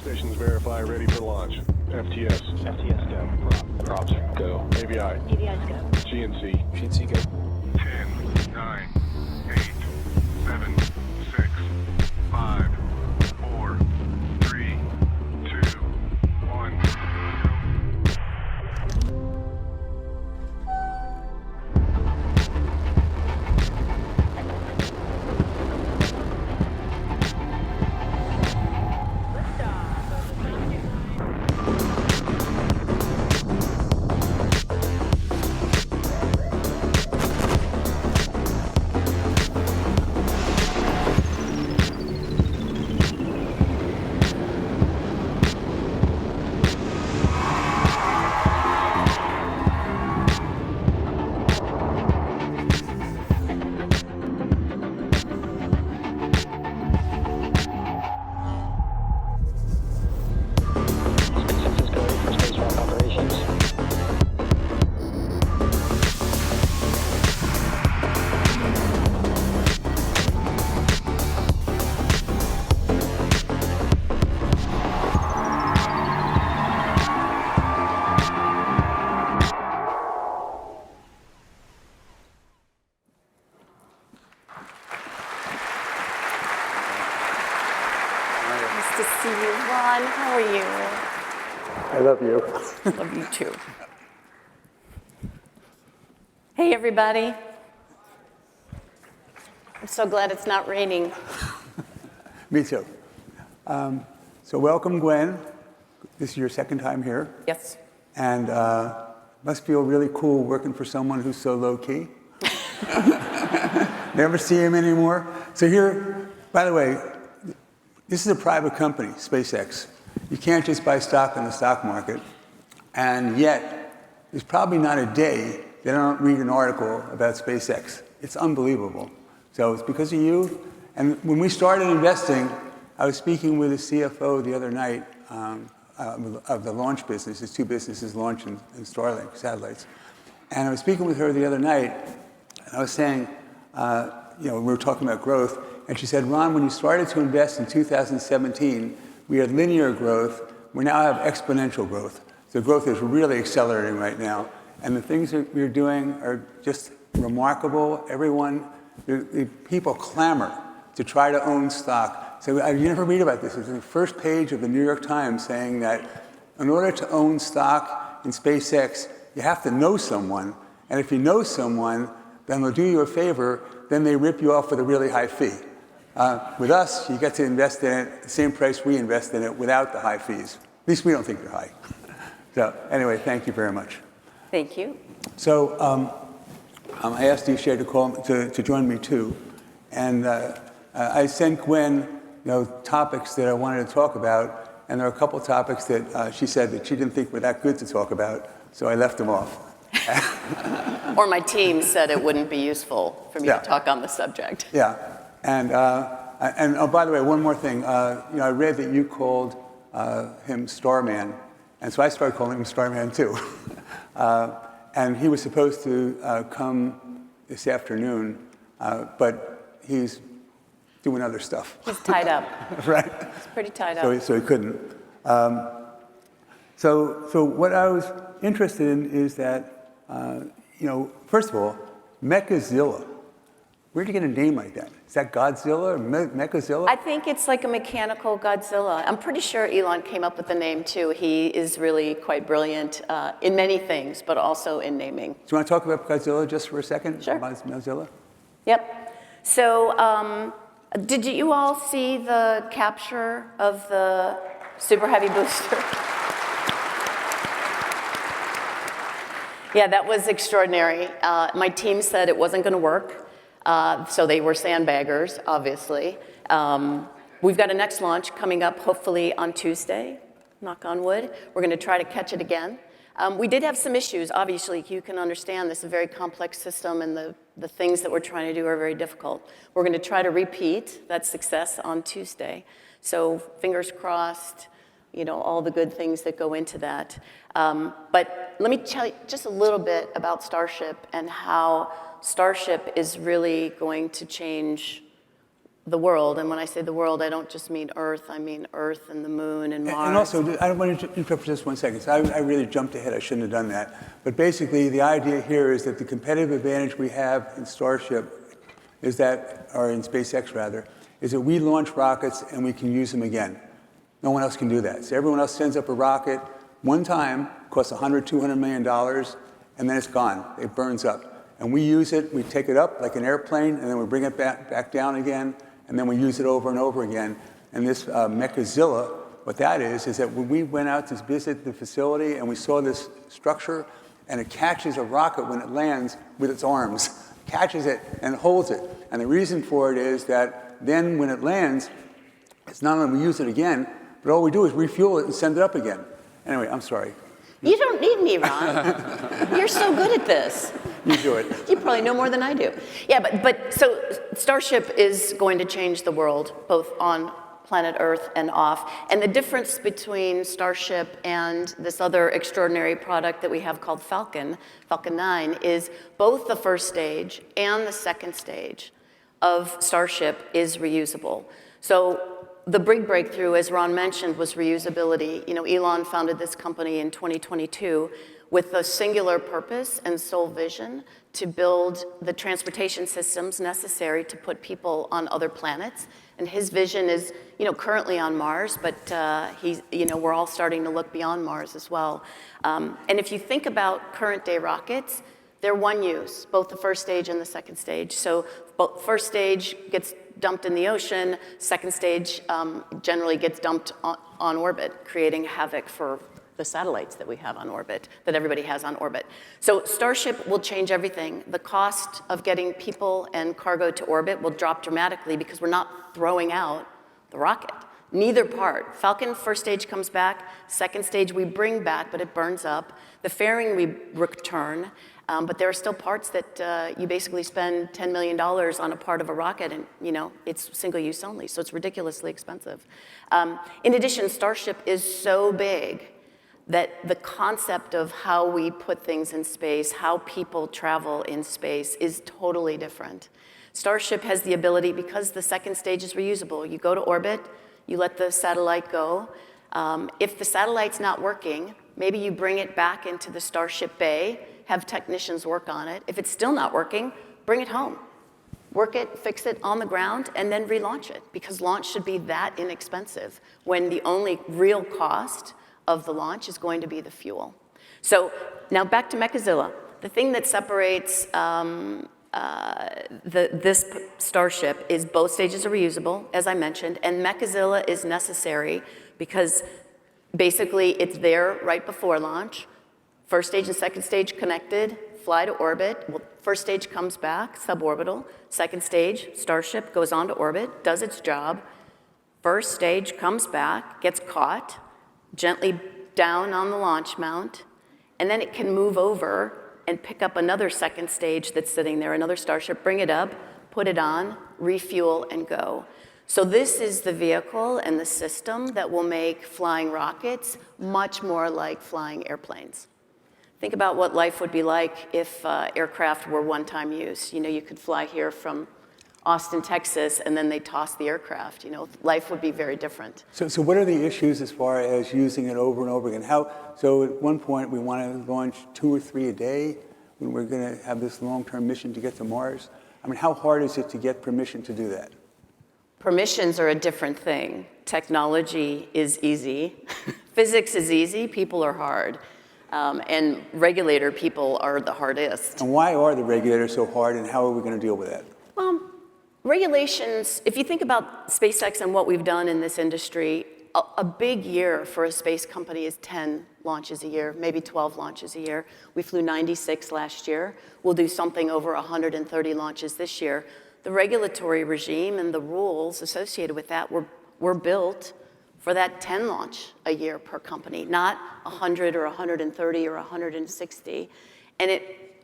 Stations verify, ready for launch. FTS. FTS go. Props go. AVI. AVI's go. GNC. GNC go. 10, 9, 8, 7, 6, 5, 4, 3, 2, 1. SpaceX is go for spacewalk operations. Nice to see you, Ron. How are you? I love you. Love you too. Hey, everybody. I'm so glad it's not raining. Me too. So welcome, Gwen. This is your second time here. Yes. And must feel really cool working for someone who's so low-key. Never see him anymore. So here, by the way, this is a private company, SpaceX. You can't just buy stock in the stock market. And yet, there's probably not a day that I don't read an article about SpaceX. It's unbelievable. So it's because of you. And when we started investing, I was speaking with a CFO the other night of the launch business. There's two businesses, launch and Starlink satellites. And I was speaking with her the other night, and I was saying, we were talking about growth, and she said, Ron, when you started to invest in 2017, we had linear growth. We now have exponential growth. So growth is really accelerating right now. And the things that we're doing are just remarkable. The people clamor to try to own stock. So you never read about this. It's in the first page of the New York Times saying that in order to own stock in SpaceX, you have to know someone. And if you know someone, then they'll do you a favor. Then they rip you off with a really high fee. With us, you get to invest in it at the same price we invest in it without the high fees. At least we don't think they're high. So anyway, thank you very much. Thank you. So I asked Ishay to join me too. And I sent Gwen topics that I wanted to talk about. And there are a couple topics that she said that she didn't think were that good to talk about. So I left them off. Or my team said it wouldn't be useful for me to talk on the subject. Yeah. And oh, by the way, one more thing. I read that you called him Starman. And so I started calling him Starman too. And he was supposed to come this afternoon, but he's doing other stuff. He's tied up. Right? He's pretty tied up. So he couldn't. So what I was interested in is that, first of all, Mechazilla. Where'd you get a name like that? Is that Godzilla or Mechazilla? I think it's like a mechanical Godzilla. I'm pretty sure Elon came up with the name too. He is really quite brilliant in many things, but also in naming. Do you want to talk about Godzilla just for a second? Sure. Mechazilla? Yep. So did you all see the capture of the Super Heavy booster? Yeah, that was extraordinary. My team said it wasn't going to work. So they were sandbaggers, obviously. We've got a next launch coming up, hopefully on Tuesday, knock on wood. We're going to try to catch it again. We did have some issues. Obviously, you can understand this is a very complex system, and the things that we're trying to do are very difficult. We're going to try to repeat that success on Tuesday. So fingers crossed, all the good things that go into that. But let me tell you just a little bit about Starship and how Starship is really going to change the world, and when I say the world, I don't just mean Earth, I mean Earth and the moon and Mars. And also, I want to interrupt for just 1 second. So I really jumped ahead. I shouldn't have done that. But basically, the idea here is that the competitive advantage we have in Starship is that, or in SpaceX rather, is that we launch rockets and we can use them again. No one else can do that. So everyone else sends up a rocket one time, costs $100, $200 million, and then it's gone. It burns up. And we use it, we take it up like an airplane, and then we bring it back down again, and then we use it over and over again. And this Mechazilla, what that is that when we went out to visit the facility and we saw this structure, and it catches a rocket when it lands with its arms, catches it and holds it. And the reason for it is that then when it lands, it's not only we use it again, but all we do is refuel it and send it up again. Anyway, I'm sorry. You don't need me, Ron. You're so good at this. You do it. You probably know more than I do. Yeah, but so Starship is going to change the world, both on planet Earth and off. And the difference between Starship and this other extraordinary product that we have called Falcon 9, is both the first stage and the second stage of Starship is reusable. So the big breakthrough, as Ron mentioned, was reusability. You know, Elon founded this company in 2022 with the singular purpose and sole vision to build the transportation systems necessary to put people on other planets. And his vision is, you know, currently on Mars, but we're all starting to look beyond Mars as well. And if you think about current day rockets, they're one use, both the first stage and the second stage. So both first stage gets dumped in the ocean, second stage generally gets dumped on orbit, creating havoc for the satellites that we have on orbit, that everybody has on orbit. So Starship will change everything. The cost of getting people and cargo to orbit will drop dramatically because we're not throwing out the rocket. Neither part. Falcon first stage comes back, second stage we bring back, but it burns up. The fairing we return, but there are still parts that you basically spend $10 million on a part of a rocket, and it's single use only, so it's ridiculously expensive. In addition, Starship is so big that the concept of how we put things in space, how people travel in space, is totally different. Starship has the ability, because the second stage is reusable, you go to orbit, you let the satellite go. If the satellite's not working, maybe you bring it back into the Starship bay, have technicians work on it. If it's still not working, bring it home. Work it, fix it on the ground, and then relaunch it, because launch should be that inexpensive when the only real cost of the launch is going to be the fuel. So now back to Mechazilla. The thing that separates this Starship is both stages are reusable, as I mentioned, and Mechazilla is necessary because basically it's there right before launch. First stage and second stage connected, fly to orbit. Well, first stage comes back, suborbital. Second stage, Starship goes on to orbit, does its job. First stage comes back, gets caught, gently down on the launch mount, and then it can move over and pick up another second stage that's sitting there, another Starship, bring it up, put it on, refuel, and go. So this is the vehicle and the system that will make flying rockets much more like flying airplanes. Think about what life would be like if aircraft were one-time use. You could fly here from Austin, Texas, and then they toss the aircraft. Life would be very different. So what are the issues as far as using it over and over again? So at one point we want to launch 2 or 3 a day when we're going to have this long-term mission to get to Mars. I mean, how hard is it to get permission to do that? Permissions are a different thing. Technology is easy. Physics is easy. People are hard. And regulator people are the hardest. And why are the regulators so hard, and how are we going to deal with that? Well, regulations, if you think about SpaceX and what we've done in this industry, a big year for a space company is 10 launches a year, maybe 12 launches a year. We flew 96 last year. We'll do something over 130 launches this year. The regulatory regime and the rules associated with that were built for that 10 launch a year per company, not 100 or 130 or 160. And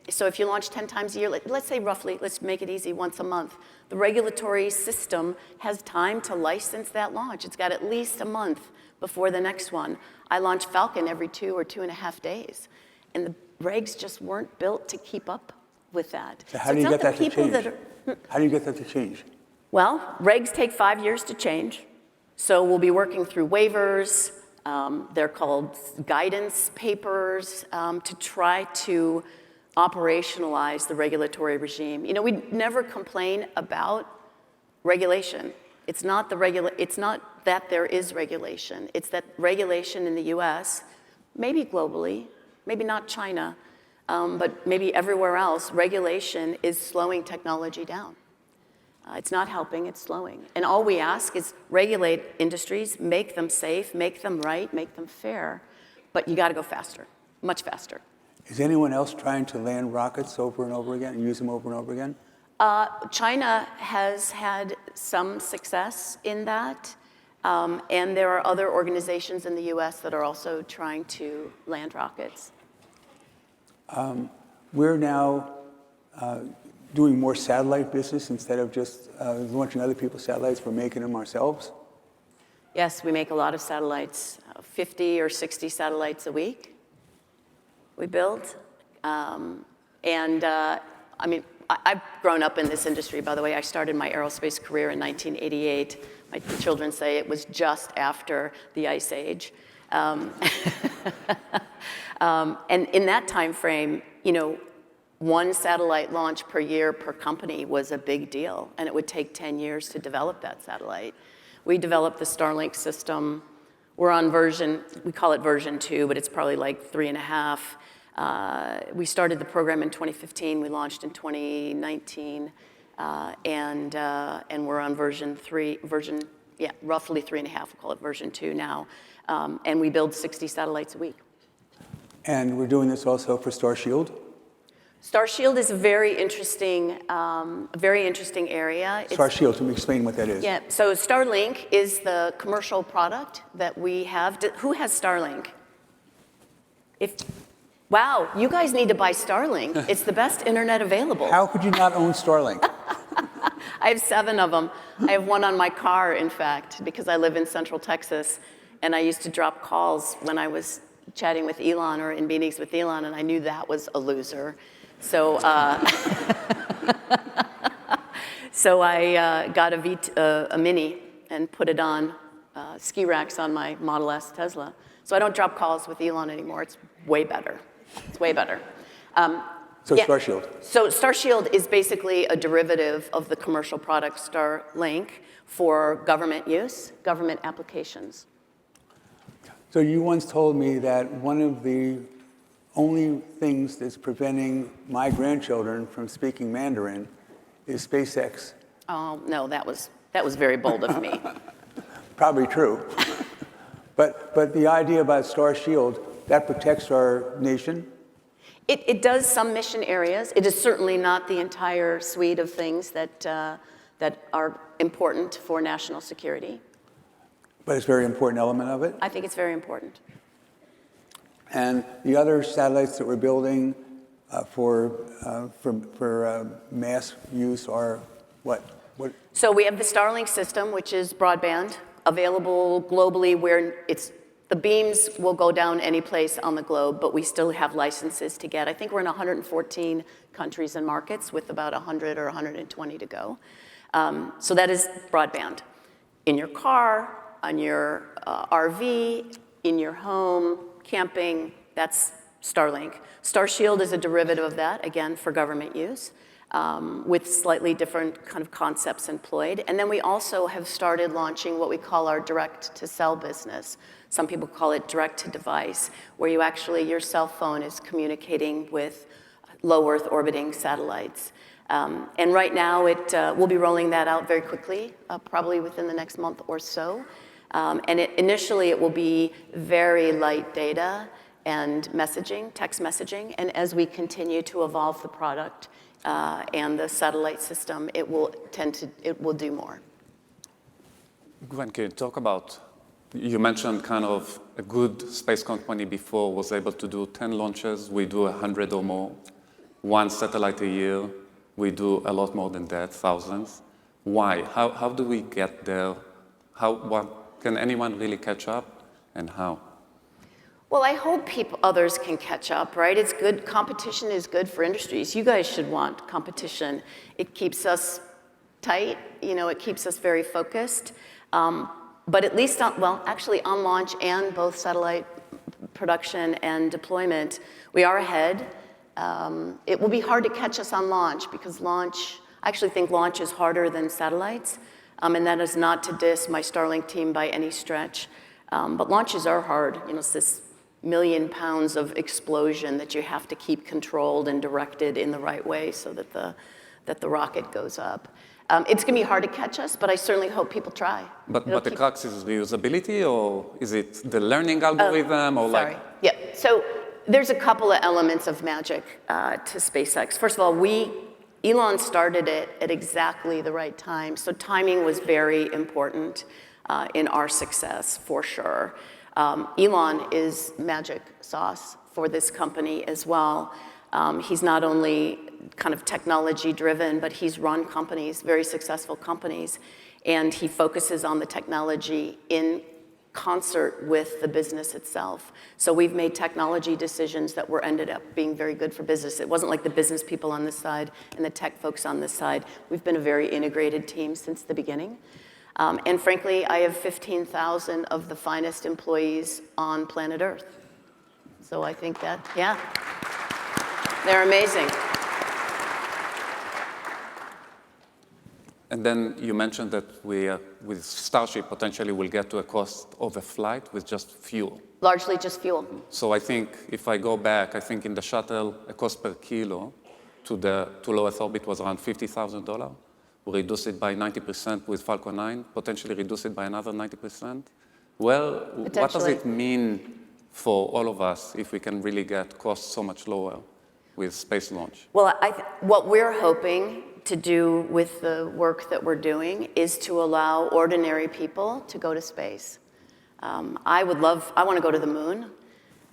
so if you launch 10 times a year, let's say roughly, let's make it easy, once a month, the regulatory system has time to license that launch. It's got at least a month before the next one. I launch Falcon every 2 or 2.5 days. And the regs just weren't built to keep up with that. So how do you get that to change? How do you get that to change? Well, regs take 5 years to change, so we'll be working through waivers. They're called guidance papers to try to operationalize the regulatory regime. You know, we never complain about regulation. It's not that there is regulation. It's that regulation in the U.S., maybe globally, maybe not China, but maybe everywhere else, regulation is slowing technology down. It's not helping, it's slowing. And all we ask is regulate industries, make them safe, make them right, make them fair, but you gotta go faster, much faster. Is anyone else trying to land rockets over and over again and use them over and over again? China has had some success in that, and there are other organizations in the US that are also trying to land rockets. We're now doing more satellite business instead of just launching other people's satellites. We're making them ourselves. Yes, we make a lot of satellites, 50 or 60 satellites a week we build. I mean, I've grown up in this industry, by the way. I started my aerospace career in 1988. My children say it was just after the Ice Age. And in that time frame, you know, one satellite launch per year per company was a big deal, and it would take 10 years to develop that satellite. We developed the Starlink system. We're on version, we call it version 2, but it's probably like 3.5. We started the program in 2015. We launched in 2019, and we're on version 3, roughly 3.5. We'll call it version 2 now. And we build 60 satellites a week. And we're doing this also for Starshield. Starshield is a very interesting area. Starshield, can you explain what that is? Yeah, so Starlink is the commercial product that we have. Who has Starlink? Wow, you guys need to buy Starlink. It's the best internet available. How could you not own Starlink? I have 7 of them. I have one on my car, in fact, because I live in Central Texas, and I used to drop calls when I was chatting with Elon or in meetings with Elon, and I knew that was a loser. So, so I got a Mini and put it on ski racks on my Model S Tesla. So I don't drop calls with Elon anymore. It's way better. It's way better. Starshield. So Starshield is basically a derivative of the commercial product Starlink for government use, government applications. So you once told me that one of the only things that's preventing my grandchildren from speaking Mandarin is SpaceX. Oh, no, that was very bold of me. Probably true. But the idea about Starshield, that protects our nation? It does some mission areas. It is certainly not the entire suite of things that are important for national security. But it's a very important element of it? I think it's very important. And the other satellites that we're building for mass use are what? So we have the Starlink system, which is broadband, available globally where the beams will go down any place on the globe, but we still have licenses to get. I think we're in 114 countries and markets with about 100 or 120 to go. So that is broadband. In your car, on your RV, in your home, camping, that's Starlink. Starshield is a derivative of that, again, for government use, with slightly different kind of concepts employed. And then we also have started launching what we call our direct-to-cell business. Some people call it direct-to-device, where your cell phone is communicating with low Earth orbiting satellites. And right now, we'll be rolling that out very quickly, probably within the next month or so. And initially, it will be very light data and messaging, text messaging. And as we continue to evolve the product and the satellite system, it will do more. Gwen, can you talk about, you mentioned kind of a good space company before was able to do 10 launches. We do 100 or more, 1 satellite a year. We do a lot more than that, thousands. Why? How do we get there? Can anyone really catch up, and how? Well, I hope others can catch up, right? It's good. Competition is good for industries. You guys should want competition. It keeps us tight. It keeps us very focused. But at least actually on launch and both satellite production and deployment, we are ahead. It will be hard to catch us on launch because I actually think launch is harder than satellites. And that is not to diss my Starlink team by any stretch. But launches are hard. It's this 1 million pounds of explosion that you have to keep controlled and directed in the right way so that the rocket goes up. It's going to be hard to catch us, but I certainly hope people try. But the crux is reusability, or is it the learning algorithm, or sorry. Yeah. So there's a couple of elements of magic to SpaceX. First of all, Elon started it at exactly the right time, so timing was very important in our success, for sure. Elon is magic sauce for this company as well. He's not only kind of technology driven, but he's run companies, very successful companies, and he focuses on the technology in concert with the business itself. So we've made technology decisions that ended up being very good for business. It wasn't like the business people on this side and the tech folks on this side. We've been a very integrated team since the beginning. And frankly, I have 15,000 of the finest employees on planet Earth. So I think that, yeah, they're amazing. And then you mentioned that we, with Starship, potentially will get to a cost of a flight with just fuel. Largely just fuel. So I think if I go back, I think in the shuttle, a cost per kilo to low Earth orbit was around $50,000. We reduce it by 90% with Falcon 9, potentially reduce it by another 90%. Well, what does it mean for all of us if we can really get costs so much lower with space launch? Well, what we're hoping to do with the work that we're doing is to allow ordinary people to go to space. I want to go to the moon.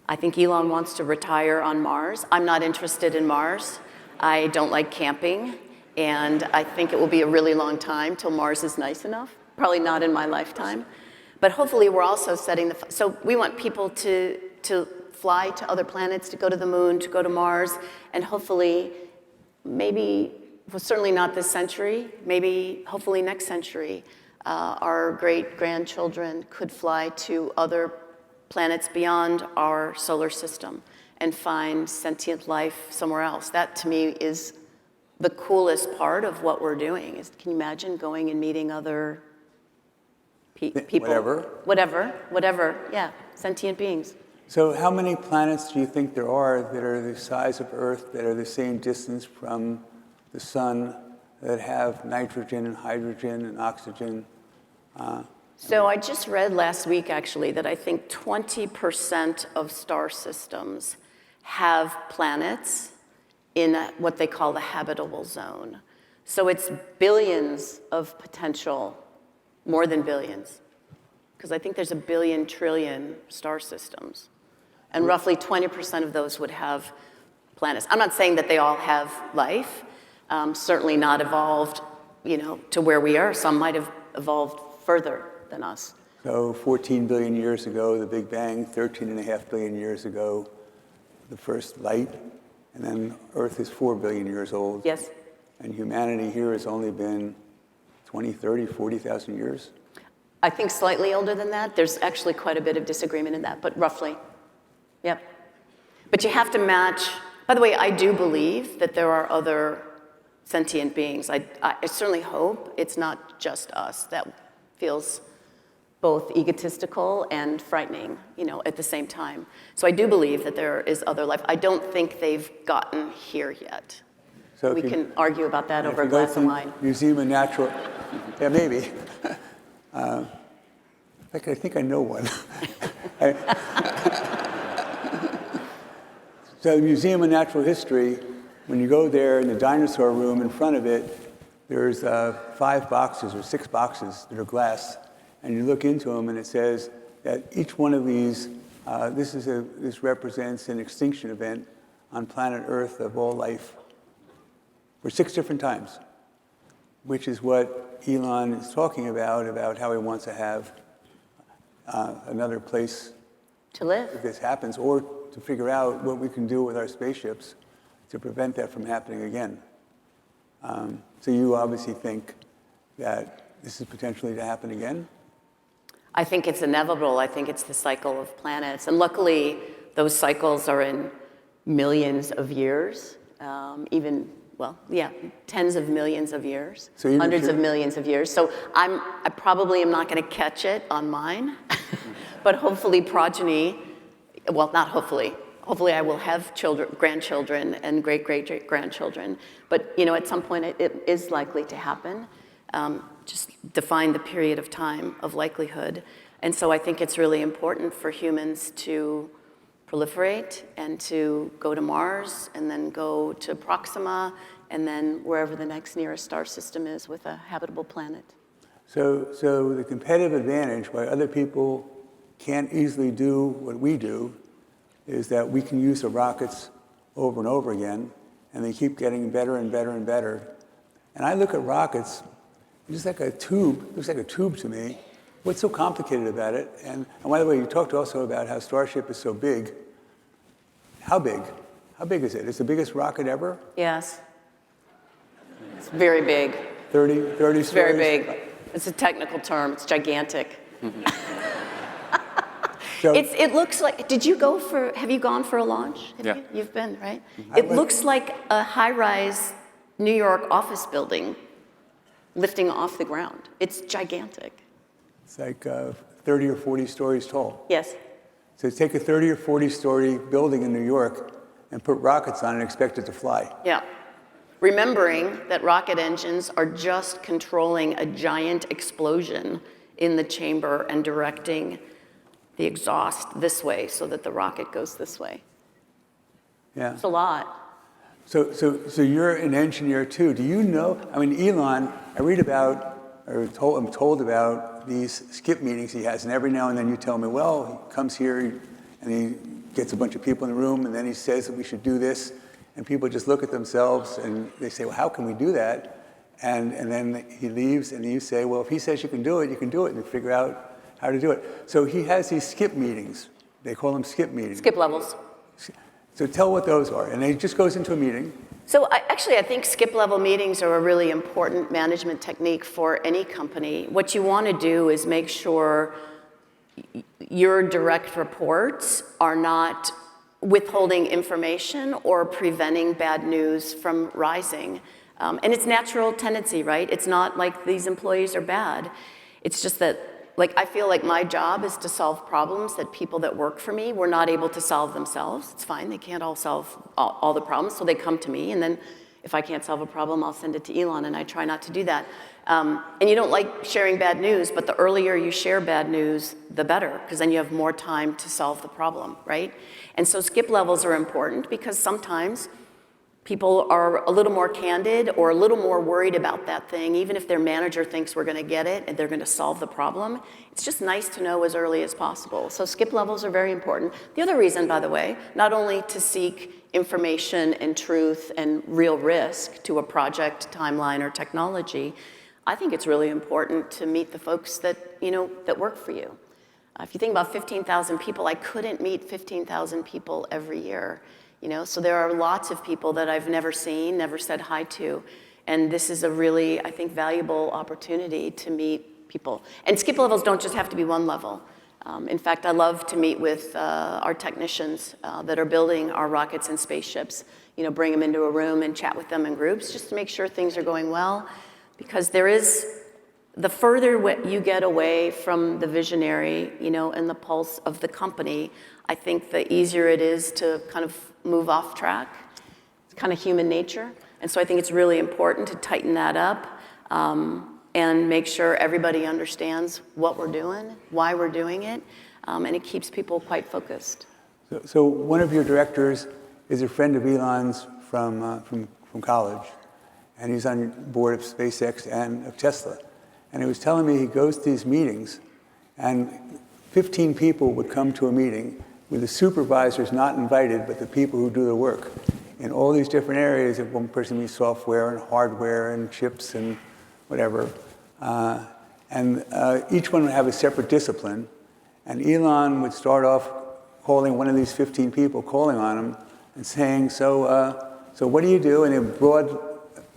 I think Elon wants to retire on Mars. I'm not interested in Mars. I don't like camping, and I think it will be a really long time till Mars is nice enough. Probably not in my lifetime. But hopefully we're also so we want people to fly to other planets, to go to the moon, to go to Mars, and hopefully, well, certainly not this century, hopefully next century, our great-grandchildren could fly to other planets beyond our solar system and find sentient life somewhere else. That, to me, is the coolest part of what we're doing. Can you imagine going and meeting other people? Whatever, yeah, sentient beings. So how many planets do you think there are that are the size of Earth, that are the same distance from the sun, that have nitrogen and hydrogen and oxygen? So I just read last week, actually, that I think 20% of star systems have planets in what they call the habitable zone. So it's billions of potential, more than billions, because I think there's 1 billion trillion star systems. And roughly 20% of those would have planets. I'm not saying that they all have life, certainly not evolved, to where we are. Some might have evolved further than us. So 14 billion years ago, the Big Bang, 13.5 billion years ago, the first light, and then Earth is 4 billion years old. Yes. And humanity here has only been 20, 30, 40,000 years? I think slightly older than that. There's actually quite a bit of disagreement in that, but roughly. Yep. But you have to match. By the way, I do believe that there are other sentient beings. I certainly hope it's not just us. That feels both egotistical and frightening, at the same time. So I do believe that there is other life. I don't think they've gotten here yet. So we can argue about that over a glass of wine. Museum of Natural, yeah, maybe. In fact, I think I know one. So the Museum of Natural History, when you go there in the dinosaur room, in front of it, there's 5 boxes or 6 boxes that are glass, and you look into them, and it says that each one of these, this represents an extinction event on planet Earth of all life for 6 different times, which is what Elon is talking about how he wants to have another place to live if this happens, or to figure out what we can do with our spaceships to prevent that from happening again. So you obviously think that this is potentially to happen again? I think it's inevitable. I think it's the cycle of planets. And luckily, those cycles are in millions of years, tens of millions of years, So hundreds of millions of years. So I probably am not going to catch it on mine, but hopefully progeny, well, not hopefully. Hopefully I will have grandchildren and great-great-grandchildren. But, at some point it is likely to happen. Just define the period of time of likelihood. And so I think it's really important for humans to proliferate and to go to Mars and then go to Proxima and then wherever the next nearest star system is with a habitable planet. So the competitive advantage, why other people can't easily do what we do, is that we can use the rockets over and over again, and they keep getting better and better and better. And I look at rockets, just like a tube, looks like a tube to me. What's so complicated about it? And by the way, you talked also about how Starship is so big. How big? How big is it? It's the biggest rocket ever? Yes. It's very big. 30 stories? It's very big. It's a technical term. It's gigantic. So, It looks like, have you gone for a launch? Yeah. You've been, right? It looks like a high-rise New York office building lifting off the ground. It's gigantic. it's like 30 or 40 stories tall. Yes. So take a 30 or 40-story building in New York and put rockets on it and expect it to fly. Yeah. Remembering that rocket engines are just controlling a giant explosion in the chamber and directing the exhaust this way so that the rocket goes this way. Yeah. It's a lot. So you're an engineer too. Do you know? I mean, Elon. I read about, or I'm told about these skip meetings he has, and every now and then you tell me, well, he comes here and he gets a bunch of people in the room, and then he says that we should do this, and people just look at themselves and they say, well, how can we do that? And then he leaves, and you say, well, if he says you can do it, and you figure out how to do it. So he has these skip meetings. They call them skip meetings. Skip levels. So tell what those are. And he just goes into a meeting. So I think skip level meetings are a really important management technique for any company. What you want to do is make sure your direct reports are not withholding information or preventing bad news from rising. And it's natural tendency, right? It's not like these employees are bad. It's just that, I feel like my job is to solve problems that people that work for me were not able to solve themselves. It's fine, they can't all solve all the problems, so they come to me, and then if I can't solve a problem, I'll send it to Elon, and I try not to do that. And you don't like sharing bad news, but the earlier you share bad news, the better, because then you have more time to solve the problem, right? And so skip levels are important because sometimes people are a little more candid or a little more worried about that thing, even if their manager thinks we're going to get it and they're going to solve the problem. It's just nice to know as early as possible. So skip levels are very important. The other reason, by the way, not only to seek information and truth and real risk to a project, timeline, or technology, I think it's really important to meet the folks that work for you. If you think about 15,000 people, I couldn't meet 15,000 people every year. So there are lots of people that I've never seen, never said hi to. And this is a really, I think, valuable opportunity to meet people. And skip levels don't just have to be one level. In fact, I love to meet with our technicians that are building our rockets and spaceships. Bring them into a room and chat with them in groups just to make sure things are going well. Because the further you get away from the visionary, and the pulse of the company, I think the easier it is to kind of move off track. It's kind of human nature. And so I think it's really important to tighten that up and make sure everybody understands what we're doing, why we're doing it, and it keeps people quite focused. So one of your directors is a friend of Elon's from college, and he's on board of SpaceX and of Tesla. And he was telling me he goes to these meetings, and 15 people would come to a meeting with the supervisors not invited, but the people who do the work in all these different areas. Of one person means software and hardware and chips and whatever. And each one would have a separate discipline. And Elon would start off calling one of these 15 people, calling on him and saying, so what do you do? And a broad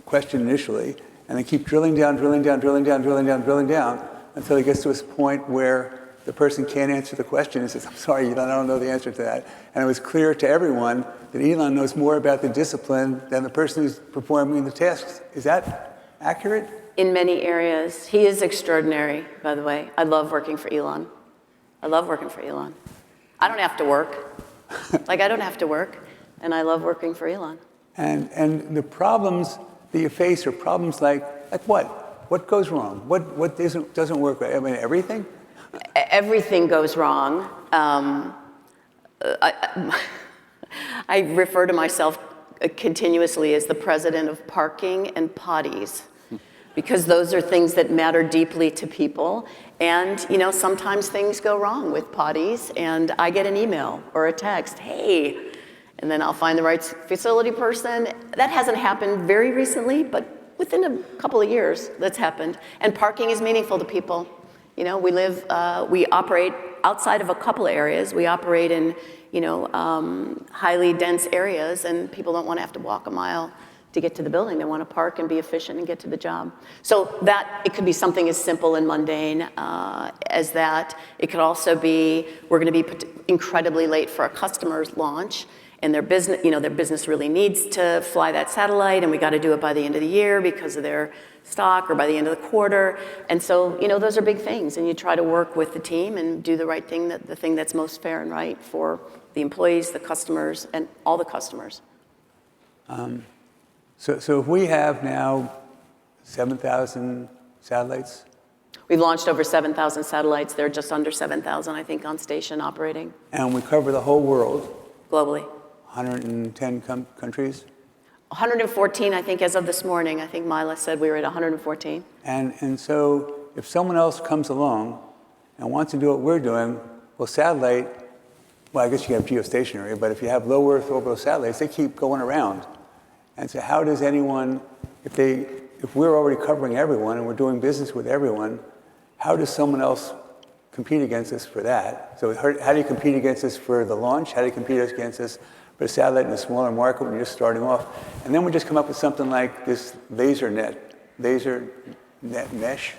question initially. and they keep drilling down, drilling down, drilling down, drilling down, drilling down, until it gets to a point where the person can't answer the question and says, I'm sorry, I don't know the answer to that. And it was clear to everyone that Elon knows more about the discipline than the person who's performing the tasks. Is that accurate? In many areas. He is extraordinary, by the way. I love working for Elon. I love working for Elon. I don't have to work. I don't have to work, and I love working for Elon. And the problems that you face are problems like what? What goes wrong? What doesn't work right? I mean, everything? Everything goes wrong. I refer to myself continuously as the president of parking and potties, because those are things that matter deeply to people. And, sometimes things go wrong with potties, and I get an email or a text, hey, and then I'll find the right facility person. That hasn't happened very recently, but within a couple of years, that's happened. And parking is meaningful to people. We operate outside of a couple of areas. We operate in, highly dense areas, and people don't want to have to walk a mile to get to the building. They want to park and be efficient and get to the job. So that, it could be something as simple and mundane as that. It could also be, we're going to be incredibly late for a customer's launch, and their business really needs to fly that satellite, and we got to do it by the end of the year because of their stock, or by the end of the quarter. And so, those are big things, and you try to work with the team and do the right thing, the thing that's most fair and right for the employees, the customers, and all the customers. So if we have now 7,000 satellites? We've launched over 7,000 satellites. They're just under 7,000, I think, on station operating. And we cover the whole world? Globally. 110 countries? 114, I think, as of this morning. I think Mila said we were at 114. And so if someone else comes along and wants to do what we're doing, well, satellite, well, I guess you have geostationary, but if you have low Earth orbital satellites, they keep going around. And so how does anyone, if we're already covering everyone and we're doing business with everyone, how does someone else compete against us for that? So how do you compete against us for the launch? How do you compete against us for a satellite in a smaller market when you're just starting off? And then we just come up with something like this laser net mesh.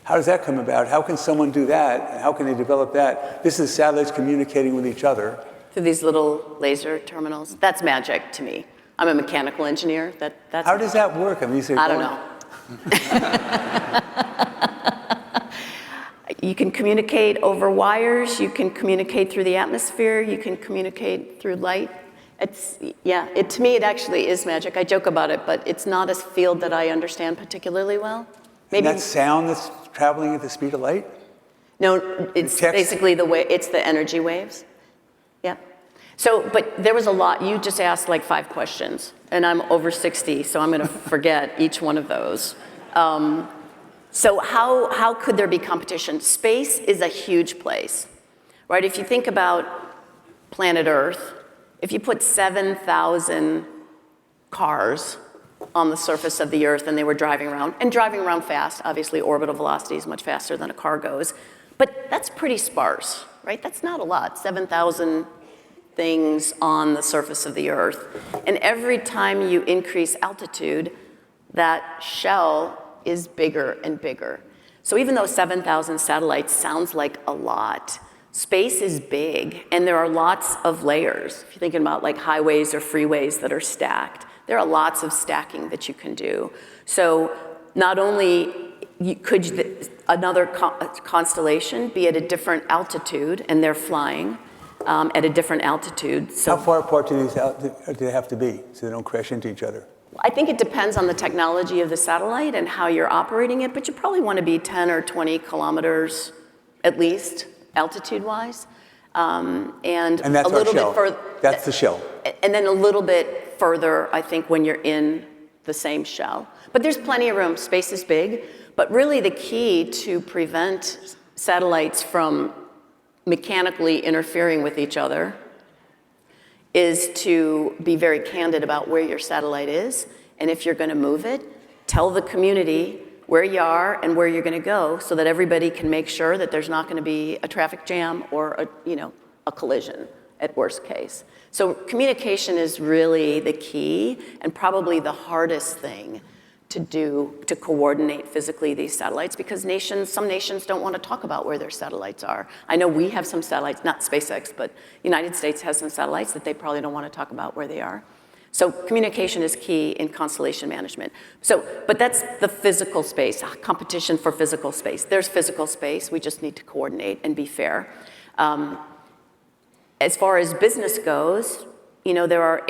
How does that come about? How can someone do that? How can they develop that? This is satellites communicating with each other. Through these little laser terminals. That's magic to me. I'm a mechanical engineer. That's How does that work? I mean, I don't know. You can communicate over wires. You can communicate through the atmosphere. You can communicate through light. To me, it actually is magic. I joke about it, but it's not a field that I understand particularly well. Maybe. And that sound that's traveling at the speed of light? No, it's basically it's the energy waves. Yeah. So, but there was a lot. You just asked like 5 questions, and I'm over 60, so I'm going to forget each one of those. So how could there be competition? Space is a huge place, right? If you think about planet Earth, if you put 7,000 cars on the surface of the Earth and they were driving around fast, obviously orbital velocity is much faster than a car goes, but that's pretty sparse, right? That's not a lot, 7,000 things on the surface of the Earth. And every time you increase altitude, that shell is bigger and bigger. So even though 7,000 satellites sounds like a lot, space is big, and there are lots of layers. If you're thinking about like highways or freeways that are stacked, there are lots of stacking that you can do. So not only could another constellation be at a different altitude, and they're flying at a different altitude. So how far apart do they have to be so they don't crash into each other? I think it depends on the technology of the satellite and how you're operating it, but you probably want to be 10 or 20 kilometers at least, altitude-wise. And that's a little shell. bit further. That's the shell. And then a little bit further, I think, when you're in the same shell. But there's plenty of room. Space is big. But really the key to prevent satellites from mechanically interfering with each other is to be very candid about where your satellite is. And if you're going to move it, tell the community where you are and where you're going to go so that everybody can make sure that there's not going to be a traffic jam or a collision at worst case. So communication is really the key and probably the hardest thing to coordinate physically these satellites, because some nations don't want to talk about where their satellites are. I know we have some satellites, not SpaceX, but the United States has some satellites that they probably don't want to talk about where they are. So communication is key in constellation management. But that's the physical space, competition for physical space. There's physical space, we just need to coordinate and be fair. As far as business goes, there are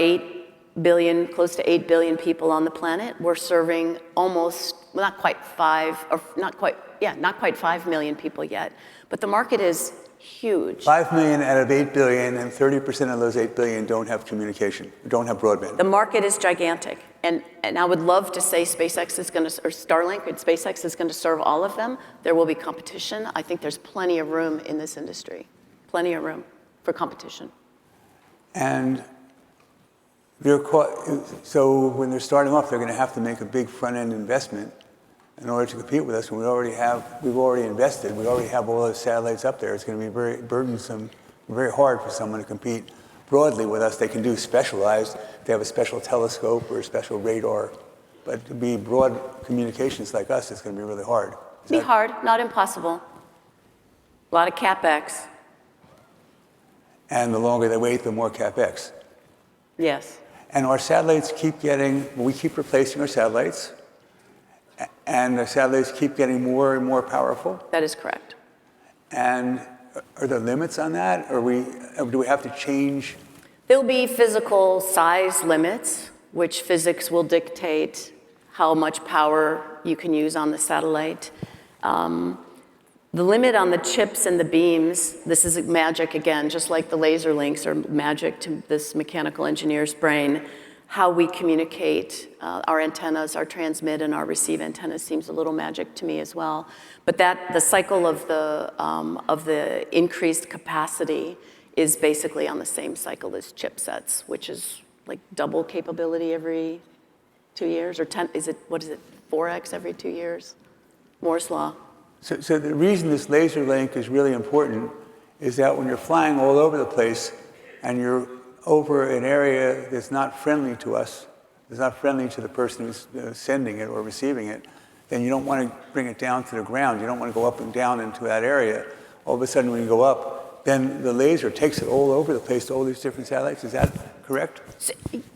close to 8 billion people on the planet. We're serving not quite 5 million people yet. But the market is huge. 5 million out of 8 billion, and 30% of those 8 billion don't have communication, don't have broadband. The market is gigantic. And I would love to say SpaceX is going to, or Starlink and SpaceX is going to serve all of them. There will be competition. I think there's plenty of room in this industry, plenty of room for competition. And so when they're starting off, they're going to have to make a big front-end investment in order to compete with us. And we've already invested. We already have all those satellites up there. It's going to be very burdensome, very hard for someone to compete broadly with us. They can do specialized. They have a special telescope or a special radar. But to be broad communications like us, it's going to be really hard. Be hard, not impossible. A lot of CapEx. And the longer they wait, the more CapEx. Yes. And our satellites we keep replacing our satellites, and the satellites keep getting more and more powerful. That is correct. And are there limits on that? Or do we have to change? There'll be physical size limits, which physics will dictate how much power you can use on the satellite. The limit on the chips and the beams, this is magic again, just like the laser links are magic to this mechanical engineer's brain. How we communicate, our antennas, our transmit and our receive antennas seems a little magic to me as well. But the cycle of the increased capacity is basically on the same cycle as chipsets, which is like double capability every 2 years, or 4x every 2 years? Moore's law. So the reason this laser link is really important is that when you're flying all over the place and you're over an area that's not friendly to us, that's not friendly to the person who's sending it or receiving it, then you don't want to bring it down to the ground. You don't want to go up and down into that area. All of a sudden, when you go up, then the laser takes it all over the place to all these different satellites. Is that correct?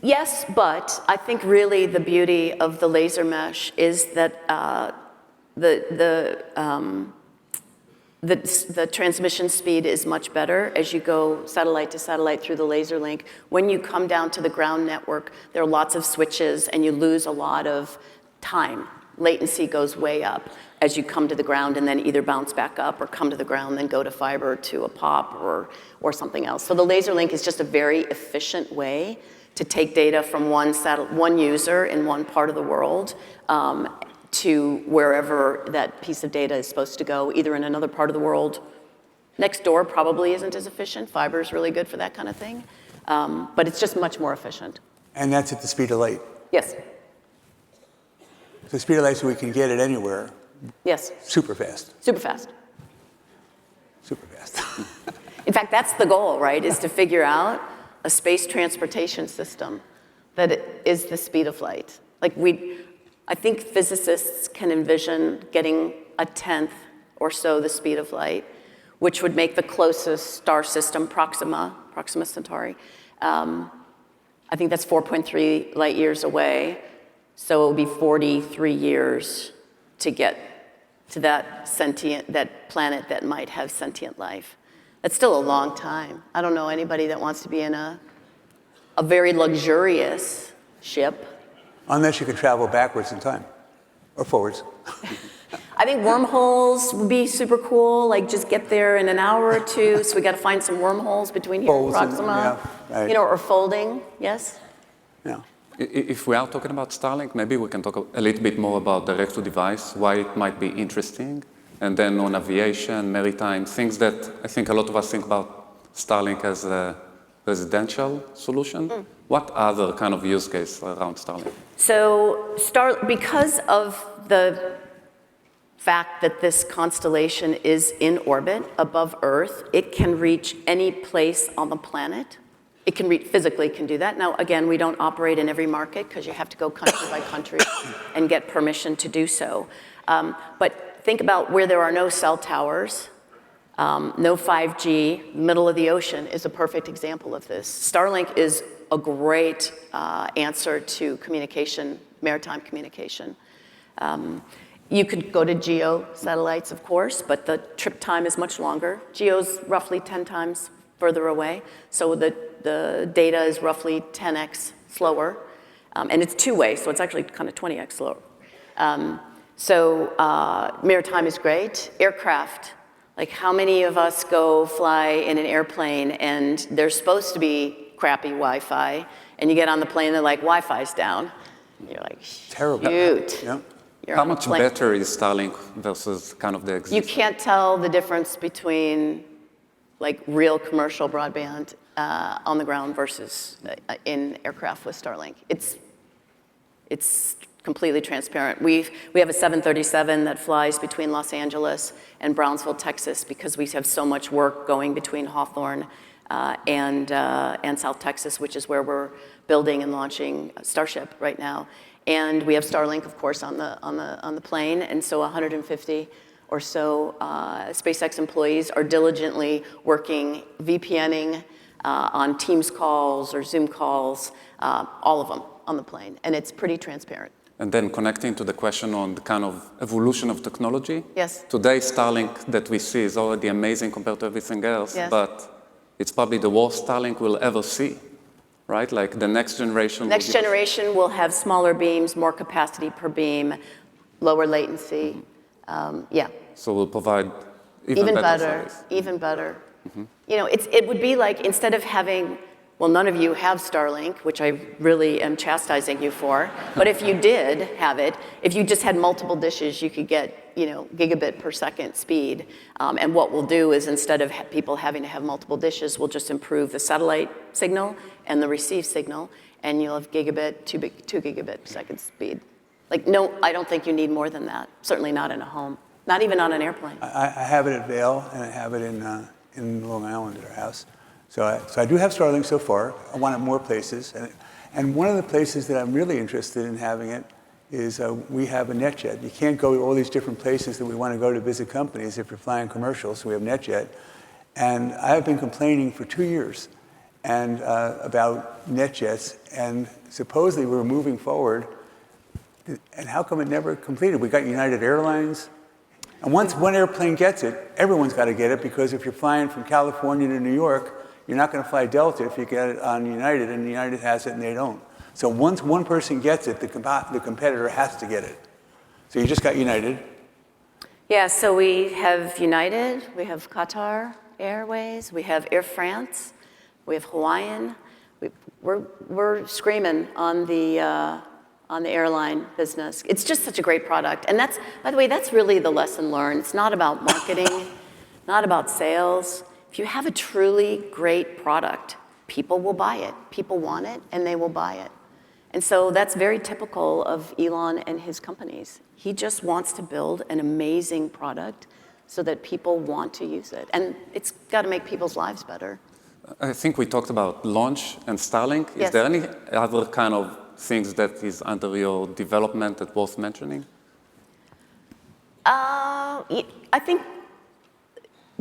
Yes, but I think really the beauty of the laser mesh is that the transmission speed is much better as you go satellite to satellite through the laser link. When you come down to the ground network, there are lots of switches and you lose a lot of time. Latency goes way up as you come to the ground and then either bounce back up or come to the ground, then go to fiber to a POP or something else. So the laser link is just a very efficient way to take data from one user in one part of the world to wherever that piece of data is supposed to go, either in another part of the world. Next door probably isn't as efficient. Fiber is really good for that kind of thing. But it's just much more efficient. And that's at the speed of light. Yes. The speed of light, so we can get it anywhere. Yes. Super fast. Super fast. Super fast. In fact, that's the goal, right, is to figure out a space transportation system that is the speed of light. I think physicists can envision getting 1/10 or so the speed of light, which would make the closest star system Proxima Centauri. I think that's 4.3 light years away. So it will be 43 years to get to that planet that might have sentient life. That's still a long time. I don't know anybody that wants to be in a very luxurious ship. Unless you can travel backwards in time, or forwards. I think wormholes would be super cool, like just get there in an hour or two, so we got to find some wormholes between here and Proxima. Right. Or folding, yes? Yeah. If we are talking about Starlink, maybe we can talk a little bit more about direct-to-device, why it might be interesting, and then on aviation, maritime, things that I think a lot of us think about Starlink as a residential solution. What other kind of use case around Starlink? So because of the fact that this constellation is in orbit above Earth, it can reach any place on the planet it can physically can do that. Now, again, we don't operate in every market because you have to go country by country and get permission to do so. But think about where there are no cell towers, no 5G, middle of the ocean is a perfect example of this. Starlink is a great answer to communication, maritime communication. You could go to GEO satellites, of course, but the trip time is much longer. GEO's roughly 10 times further away, so the data is roughly 10x slower. And it's two-way, so it's actually kind of 20x slower. Maritime is great. Aircraft, like how many of us go fly in an airplane and there's supposed to be crappy Wi-Fi, and you get on the plane and they're like, Wi-Fi's down. You're like, Terrible. shoot. Yeah. How much better is Starlink versus kind of the existing? You can't tell the difference between like real commercial broadband on the ground versus in aircraft with Starlink. It's completely transparent. We have a 737 that flies between Los Angeles and Brownsville, Texas, because we have so much work going between Hawthorne and South Texas, which is where we're building and launching Starship right now. And we have Starlink, of course, on the plane, and so 150 or so SpaceX employees are diligently working, VPNing on Teams calls or Zoom calls, all of them on the plane, and it's pretty transparent. And then connecting to the question on the kind of evolution of technology. Yes. Today, Starlink that we see is already amazing compared to everything else, Yes. but it's probably the worst Starlink we'll ever see, right? Like the next generation. Next generation will have smaller beams, more capacity per beam, lower latency. Yeah. So we'll provide even better service. Even better. You know, it would be like instead of having, well, none of you have Starlink, which I really am chastising you for, but if you did have it, if you just had multiple dishes, you could get, gigabit per second speed. And what we'll do is instead of people having to have multiple dishes, we'll just improve the satellite signal and the receive signal, and you'll have gigabit, 2 gigabit per second speed. Like, no, I don't think you need more than that. Certainly not in a home, not even on an airplane. I have it at Vail, and I have it in Long Island at our house. So I do have Starlink so far. I want it more places. And one of the places that I'm really interested in having it is we have a NetJet. You can't go to all these different places that we want to go to visit companies if you're flying commercial, so we have NetJet. And I've been complaining for 2 years about NetJets, and supposedly we're moving forward. And how come it never completed? We got United Airlines. And once one airplane gets it, everyone's got to get it, because if you're flying from California to New York, you're not going to fly Delta if you get it on United, and United has it and they don't. So once one person gets it, the competitor has to get it. So you just got United. Yeah, so we have United, we have Qatar Airways, we have Air France, we have Hawaiian. We're screaming on the airline business. It's just such a great product. And that's, by the way, that's really the lesson learned. It's not about marketing, not about sales. If you have a truly great product, people will buy it. People want it, and they will buy it. And so that's very typical of Elon and his companies. He just wants to build an amazing product so that people want to use it. And it's got to make people's lives better. I think we talked about launch and Starlink. Yes. Is there any other kind of things that is under your development that worth mentioning? I think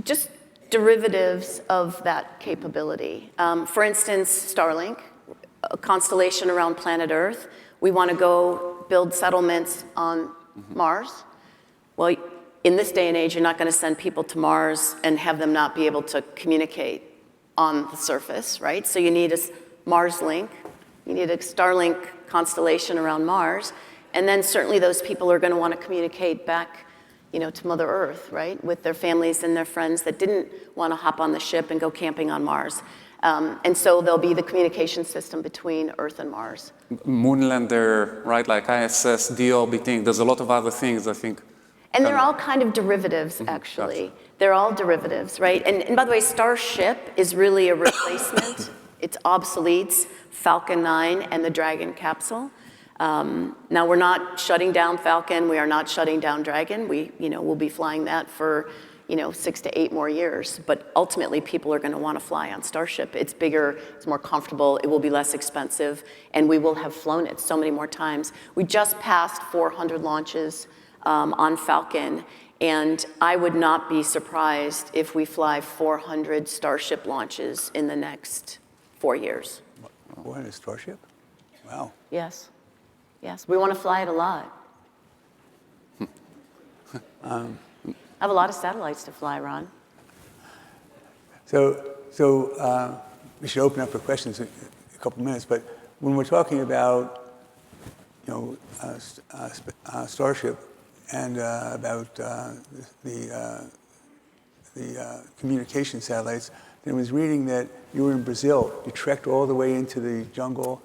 just derivatives of that capability. For instance, Starlink, a constellation around planet Earth. We want to go build settlements on Mars. Well, in this day and age, you're not going to send people to Mars and have them not be able to communicate on the surface, right? So you need a Mars link. You need a Starlink constellation around Mars. And then certainly those people are going to want to communicate back to Mother Earth, right? With their families and their friends that didn't want to hop on the ship and go camping on Mars. And so there'll be the communication system between Earth and Mars. Moonlander, right? Like ISS, deorbiting. There's a lot of other things, I think. And they're all kind of derivatives, actually. Gotcha. They're all derivatives, right? And by the way, Starship is really a replacement. It obsoletes Falcon 9 and the Dragon capsule. Now, we're not shutting down Falcon. We are not shutting down Dragon. We'll be flying that for, 6 to 8 more years. But ultimately, people are going to want to fly on Starship. It's bigger, it's more comfortable, it will be less expensive, and we will have flown it so many more times. We just passed 400 launches on Falcon, and I would not be surprised if we fly 400 Starship launches in the next 4 years. 400 Starship? Wow. Yes. Yes. We want to fly it a lot. I have a lot of satellites to fly, Ron. So we should open up for questions in a couple minutes, but when we're talking about, Starship and about the communication satellites, I was reading that you were in Brazil. You trekked all the way into the jungle.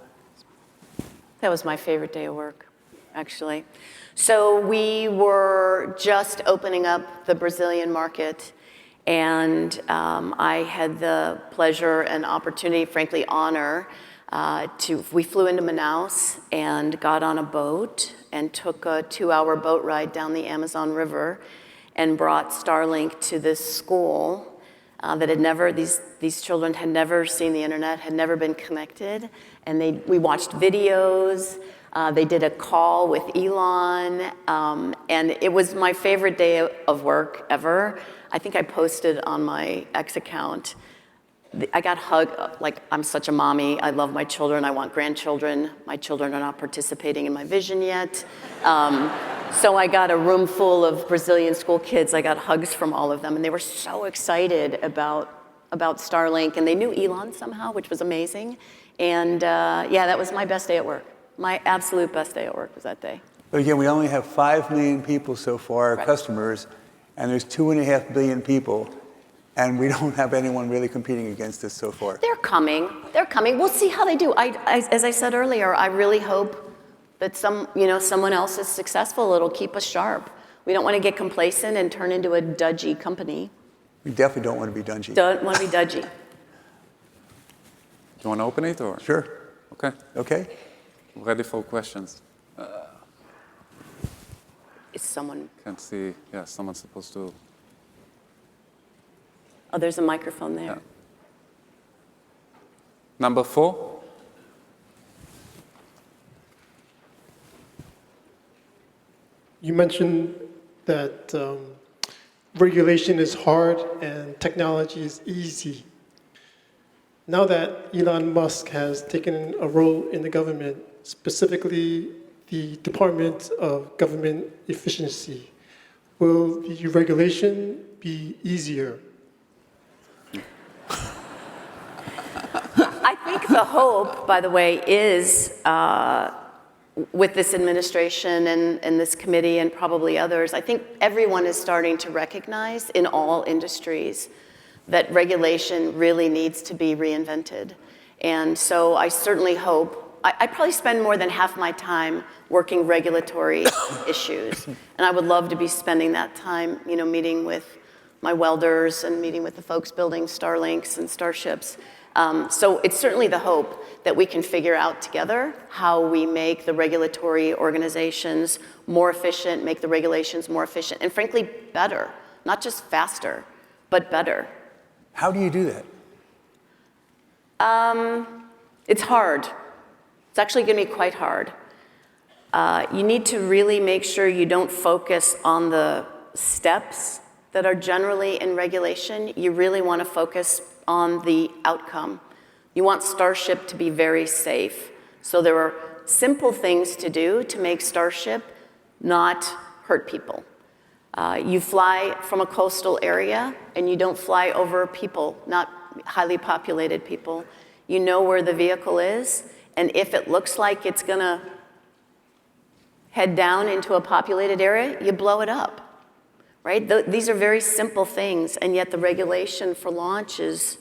That was my favorite day of work, actually. So we were just opening up the Brazilian market, and I had the pleasure and opportunity, frankly honor, we flew into Manaus and got on a boat and took a 2-hour boat ride down the Amazon River and brought Starlink to this school that had never, these children had never seen the internet, had never been connected, and we watched videos. They did a call with Elon, and it was my favorite day of work ever. I think I posted on my X account. I got hugged, like I'm such a mommy. I love my children. I want grandchildren. My children are not participating in my vision yet. So I got a room full of Brazilian school kids. I got hugs from all of them, and they were so excited about Starlink, and they knew Elon somehow, which was amazing. And yeah, that was my best day at work. My absolute best day at work was that day. But again, we only have 5 million people so far, Right. customers, and there's 2.5 billion people, and we don't have anyone really competing against us so far. They're coming. They're coming. We'll see how they do. As I said earlier, I really hope that someone else is successful. It'll keep us sharp. We don't want to get complacent and turn into a dudgy company. We definitely don't want to be dungy. Don't want to be dudgy. Do you want to open it or? Sure. Okay. Okay. Ready for questions. Is someone? Can't see. Yeah, someone's supposed to. Oh, there's a microphone there. Yeah. Number 4. You mentioned that regulation is hard and technology is easy. Now that Elon Musk has taken a role in the government, specifically the Department of Government Efficiency, will the regulation be easier? I think the hope, by the way, is with this administration and this committee and probably others, I think everyone is starting to recognize in all industries that regulation really needs to be reinvented. And so I certainly hope, I probably spend more than half my time working regulatory issues. And I would love to be spending that time, meeting with my welders and meeting with the folks building Starlinks and Starships. So it's certainly the hope that we can figure out together how we make the regulatory organizations more efficient, make the regulations more efficient, and frankly, better. Not just faster, but better. How do you do that? It's hard. It's actually going to be quite hard. You need to really make sure you don't focus on the steps that are generally in regulation. You really want to focus on the outcome. You want Starship to be very safe. So there are simple things to do to make Starship not hurt people. You fly from a coastal area and you don't fly over people, not highly populated people. You know where the vehicle is, and if it looks like it's gonna head down into a populated area, you blow it up, right? These are very simple things, and yet the regulation for launch is,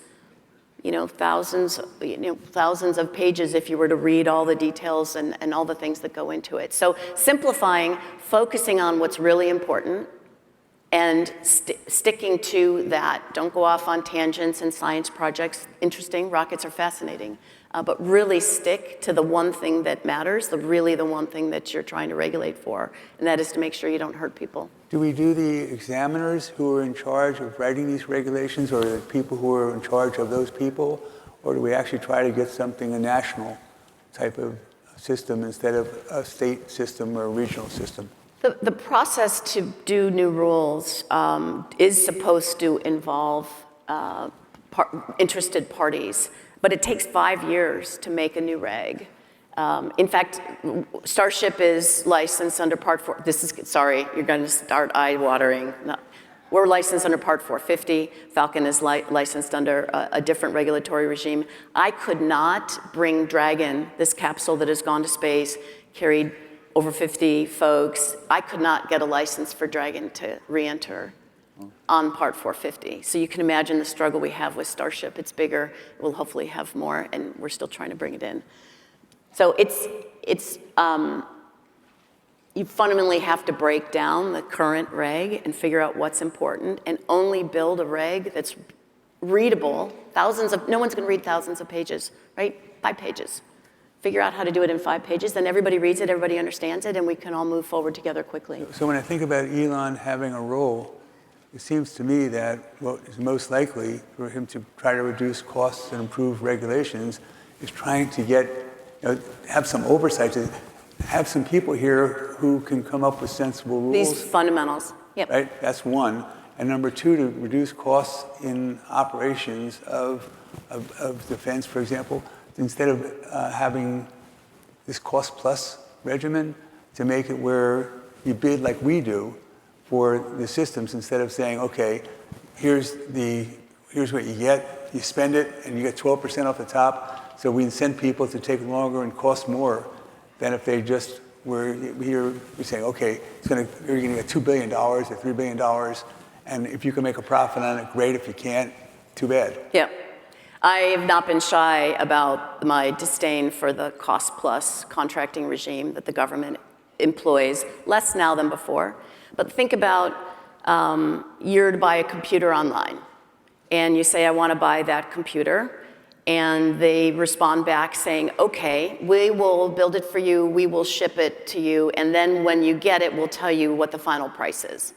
thousands of pages if you were to read all the details and all the things that go into it. So simplifying, focusing on what's really important, and sticking to that. Don't go off on tangents and science projects. Interesting, rockets are fascinating. But really stick to the one thing that matters, really the one thing that you're trying to regulate for, and that is to make sure you don't hurt people. do we do the examiners who are in charge of writing these regulations, or the people who are in charge of those people? Or do we actually try to get something, a national type of system instead of a state system or a regional system? The process to do new rules is supposed to involve interested parties, but it takes 5 years to make a new reg. In fact, Starship is licensed under Part 4. Sorry, you're going to start eye-watering. No. We're licensed under Part 450. Falcon is licensed under a different regulatory regime. I could not bring Dragon, this capsule that has gone to space, carried over 50 folks. I could not get a license for Dragon to re-enter on Part 450. So you can imagine the struggle we have with Starship. It's bigger. We'll hopefully have more, and we're still trying to bring it in. So you fundamentally have to break down the current reg and figure out what's important, and only build a reg that's readable. No one's going to read thousands of pages, right? 5 pages. Figure out how to do it in 5 pages, then everybody reads it, everybody understands it, and we can all move forward together quickly. So when I think about Elon having a role, it seems to me that what is most likely for him to try to reduce costs and improve regulations is trying to get, have some oversight, to have some people here who can come up with sensible rules. These fundamentals, yep. Right, that's one. And number two, to reduce costs in operations of defense, for example, instead of having this cost-plus regimen, to make it where you bid like we do for the systems, instead of saying, okay, here's what you get, you spend it, and you get 12% off the top, so we incent people to take longer and cost more than if they just were here, we're saying, okay, you're going to get $2 billion or $3 billion, and if you can make a profit on it, great. If you can't, too bad. Yeah. I have not been shy about my disdain for the cost-plus contracting regime that the government employs, less now than before. But think about you're to buy a computer online, and you say, I want to buy that computer, and they respond back saying, okay, we will build it for you, we will ship it to you, and then when you get it, we'll tell you what the final price is.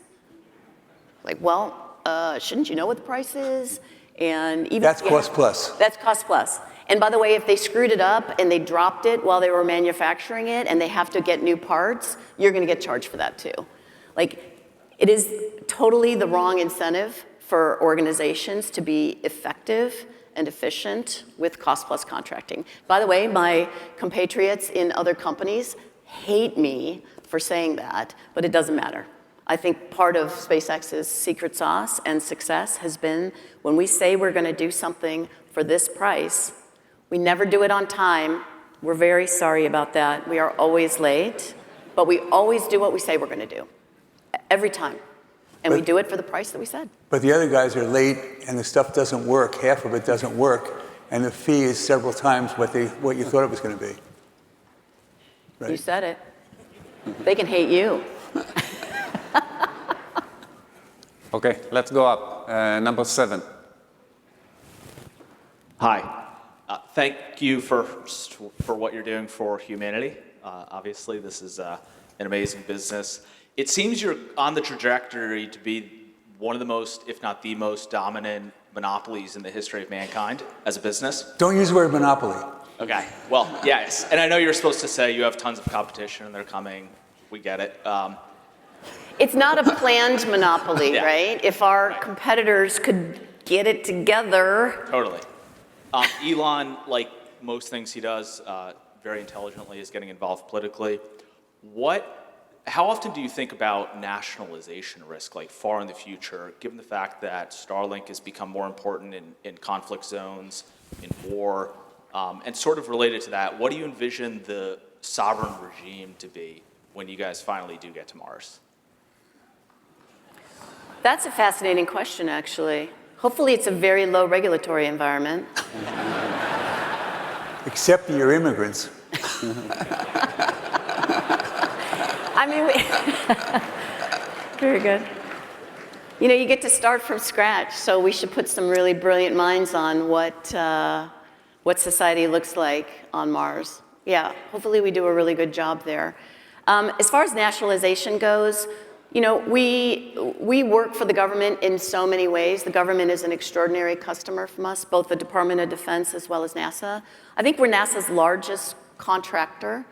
Like, well, shouldn't you know what the price is? And even that's cost plus. That's cost plus. And by the way, if they screwed it up and they dropped it while they were manufacturing it and they have to get new parts, you're going to get charged for that too. Like, it is totally the wrong incentive for organizations to be effective and efficient with cost plus contracting. By the way, my compatriots in other companies hate me for saying that, but it doesn't matter. I think part of SpaceX's secret sauce and success has been when we say we're going to do something for this price, we never do it on time. We're very sorry about that. We are always late, but we always do what we say we're going to do, every time. And we do it for the price that we said. But the other guys are late, and the stuff doesn't work. Half of it doesn't work, and the fee is several times what you thought it was going to be. Right? You said it. They can hate you. Okay, let's go up. Number 7. Hi. Thank you for what you're doing for humanity. Obviously, this is an amazing business. It seems you're on the trajectory to be one of the most, if not the most dominant monopolies in the history of mankind as a business. Don't use the word monopoly. Okay, well, yes. And I know you're supposed to say you have tons of competition and they're coming. We get it. It's not a planned monopoly, Yeah. right? If our competitors could get it together. Totally. Elon, like most things he does very intelligently, is getting involved politically. How often do you think about nationalization risk, like far in the future, given the fact that Starlink has become more important in conflict zones, in war, and sort of related to that, what do you envision the sovereign regime to be when you guys finally do get to Mars? That's a fascinating question, actually. Hopefully it's a very low regulatory environment. Except that you're immigrants. I mean, very good. You know, you get to start from scratch, so we should put some really brilliant minds on what society looks like on Mars. Yeah, hopefully we do a really good job there. As far as nationalization goes, You know, we work for the government in so many ways. The government is an extraordinary customer from us, both the Department of Defense as well as NASA. I think we're NASA's largest contractor.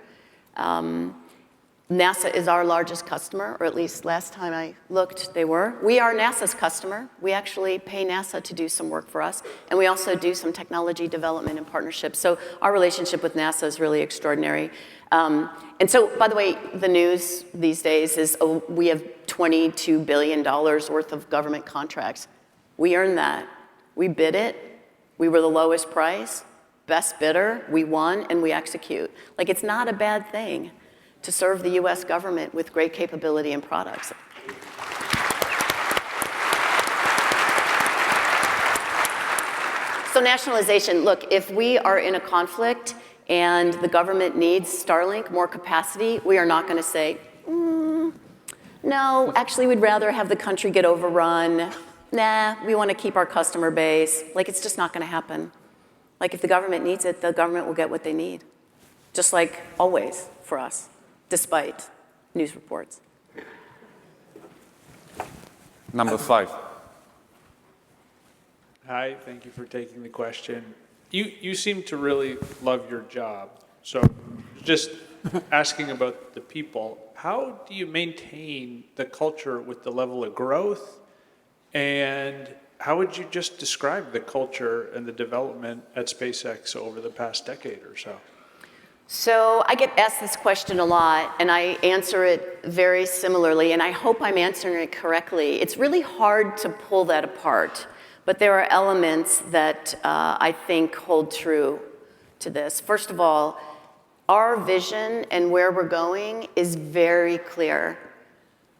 NASA is our largest customer, or at least last time I looked, they were. We are NASA's customer. We actually pay NASA to do some work for us, and we also do some technology development and partnerships. So our relationship with NASA is really extraordinary. And so, by the way, the news these days is we have $22 billion worth of government contracts. We earned that. We bid it. We were the lowest price, best bidder. We won, and we execute. Like, it's not a bad thing to serve the US government with great capability and products. So nationalization, look, if we are in a conflict and the government needs Starlink, more capacity, we are not gonna say, no, actually we'd rather have the country get overrun. Nah, we wanna keep our customer base. Like, it's just not gonna happen. Like, if the government needs it, the government will get what they need. Just like always for us, despite news reports. Number 5. Hi, thank you for taking the question. You seem to really love your job. So just asking about the people, how do you maintain the culture with the level of growth? And how would you just describe the culture and the development at SpaceX over the past decade or so? So I get asked this question a lot, and I answer it very similarly, and I hope I'm answering it correctly. It's really hard to pull that apart, but there are elements that I think hold true to this. First of all, our vision and where we're going is very clear.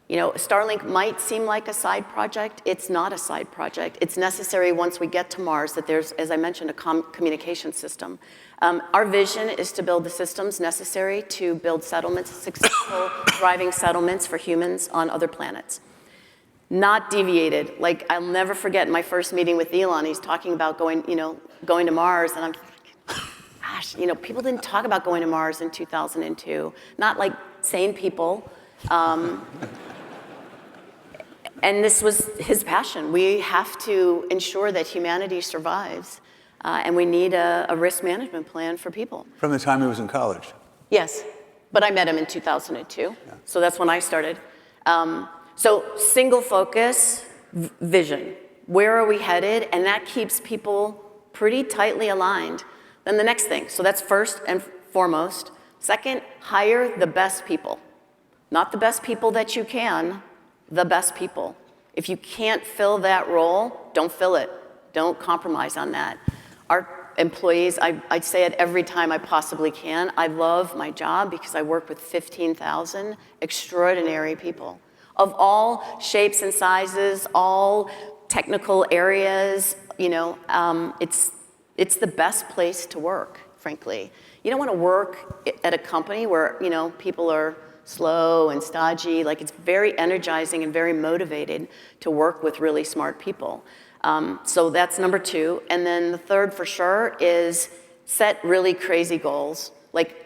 You know, Starlink might seem like a side project. It's not a side project. It's necessary once we get to Mars that there's, as I mentioned, a communication system. Our vision is to build the systems necessary to build settlements, successful, thriving settlements for humans on other planets. Not deviated. Like, I'll never forget my first meeting with Elon. He's talking about going to Mars, and I'm thinking, gosh, you know, people didn't talk about going to Mars in 2002. Not like sane people. And this was his passion. We have to ensure that humanity survives, and we need a risk management plan for people. From the time he was in college. Yes, but I met him in 2002, so that's when I started. So single focus, vision. Where are we headed? And that keeps people pretty tightly aligned. Then the next thing, so that's first and foremost. Second, hire the best people. Not the best people that you can, the best people. If you can't fill that role, don't fill it. Don't compromise on that. Our employees, I say it every time I possibly can, I love my job because I work with 15,000 extraordinary people of all shapes and sizes, all technical areas. You know, it's the best place to work, frankly. You don't want to work at a company where, you know, people are slow and stodgy. Like, it's very energizing and very motivated to work with really smart people. So that's number 2. And then the third for sure is set really crazy goals. Like,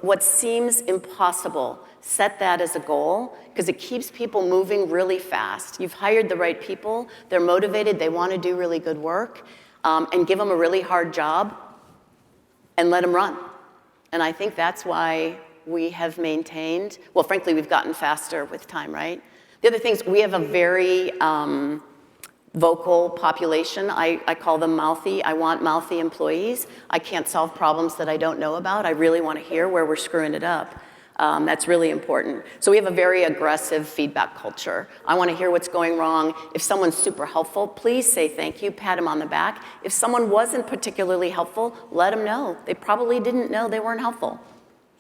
what seems impossible, set that as a goal, because it keeps people moving really fast. You've hired the right people, they're motivated, they want to do really good work, and give them a really hard job and let them run. And I think that's why we have maintained, well, frankly, we've gotten faster with time, right? The other things, we have a very vocal population. I call them mouthy. I want mouthy employees. I can't solve problems that I don't know about. I really want to hear where we're screwing it up. That's really important. So we have a very aggressive feedback culture. I want to hear what's going wrong. If someone's super helpful, please say thank you, pat them on the back. If someone wasn't particularly helpful, let them know. They probably didn't know they weren't helpful.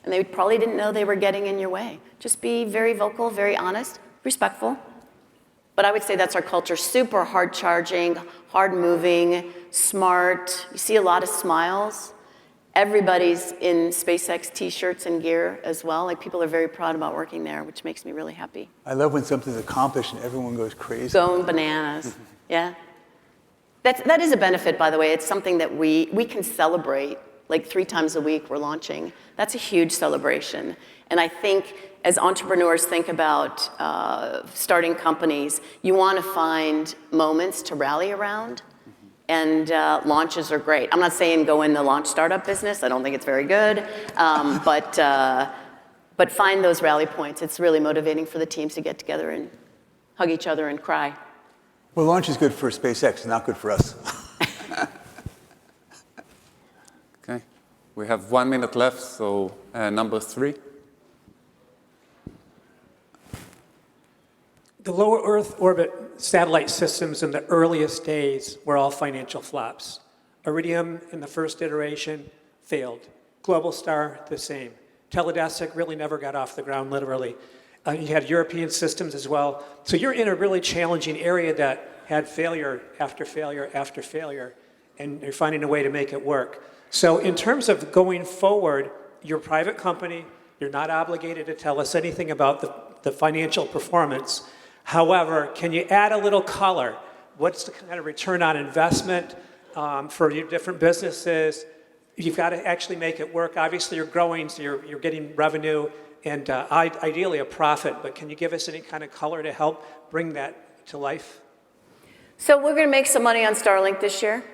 And they probably didn't know they were getting in your way. Just be very vocal, very honest, respectful. But I would say that's our culture. Super hard charging, hard moving, smart. You see a lot of smiles. Everybody's in SpaceX t-shirts and gear as well. Like, people are very proud about working there, which makes me really happy. I love when something's accomplished and everyone goes crazy. Going bananas, yeah. That is a benefit, by the way. It's something that we can celebrate like 3 times a week we're launching. That's a huge celebration. And I think as entrepreneurs think about starting companies, you want to find moments to rally around. And launches are great. I'm not saying go in the launch startup business. I don't think it's very good. But find those rally points. It's really motivating for the teams to get together and hug each other and cry. Well, launch is good for SpaceX, not good for us. Okay, we have 1 minute left, so number 3. The low Earth orbit satellite systems in the earliest days were all financial flops. Iridium in the first iteration failed. Globalstar, the same. Teledesic really never got off the ground, literally. You had European systems as well. So you're in a really challenging area that had failure after failure after failure, and you're finding a way to make it work. So in terms of going forward, you're a private company. You're not obligated to tell us anything about the financial performance. However, can you add a little color? What's the kind of return on investment for your different businesses? You've got to actually make it work. Obviously, you're growing, so you're getting revenue and ideally a profit. But can you give us any kind of color to help bring that to life? So we're going to make some money on Starlink this year.